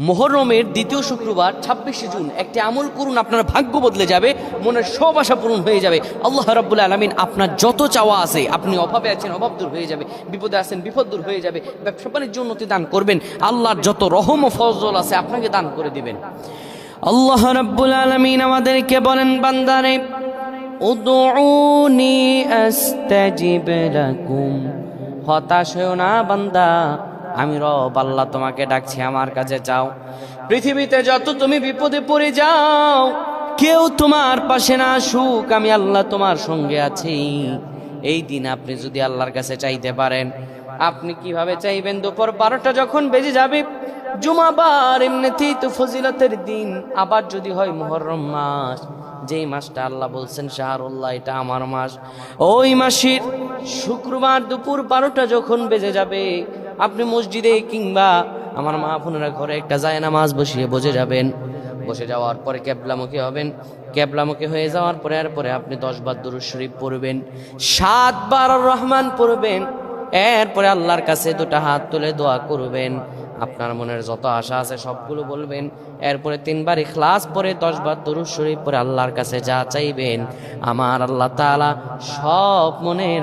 মুহররমের দ্বিতীয় শুক্রবার 26শে জুন একটি আমল করুন, আপনার ভাগ্য বদলে যাবে, মনের সব আশা পূরণ হয়ে যাবে। আল্লাহ রাব্বুল আলামিন আপনার যত চাওয়া আছে, আপনি অভাবে আছেন অভাব দূর হয়ে যাবে, বিপদে আছেন বিপদ দূর হয়ে যাবে, ব্যবসা বাণিজ্য উন্নতি দান করবেন, আল্লাহর যত রহম ও ফজল আছে আপনাকে দান করে দিবেন। আল্লাহ রাব্বুল আলামিন আমাদেরকে বলেন, বান্দারে উদউনি আস্তাজিব লাকুম, হতাশ হয়ো না বান্দা, আমি রব আল্লাহ তোমাকে ডাকছি, আমার কাছে যাও। পৃথিবীতে যত তুমি বিপদে পড়ে যাও, কেউ তোমার পাশে না আসুক, আমি আল্লাহ তোমার সঙ্গে আছি। এই দিন আপনি যদি আল্লাহর কাছে চাইতে পারেন, আপনি কিভাবে চাইবেন? দুপুর 12টা যখন বেজে যাবে, জুমাবার এমনিতেই তো ফজিলতের দিন, আবার যদি হয় মুহররম মাস, যেই মাসটা আল্লাহ বলছেন শাহরুল্লাহ, এটা আমার মাস, ওই মাসের শুক্রবার দুপুর 12টা যখন বেজে যাবে, আপনি মসজিদে কিংবা আমার মা বোনেরা ঘরে একটা জায়নামাজ বসিয়ে বসে যাবেন। বসে যাওয়ার পরে কেবলামুখী হবেন। কেবলামুখী হয়ে যাওয়ার পরে এরপরে আপনি 10 বার দুরূদ শরীফ পড়বেন, 7 বার আর রহমান পড়বেন। এরপরে আল্লাহর কাছে দুটো হাত তুলে দোয়া করবেন, আপনার মনের যত আশা আছে সবগুলো বলবেন। এরপরে 3 বার ইখলাস পরে 10 বার দুরূদ শরীফ পরে আল্লাহর কাছে যা চাইবেন, আমার আল্লাহ তাআলা সব মনের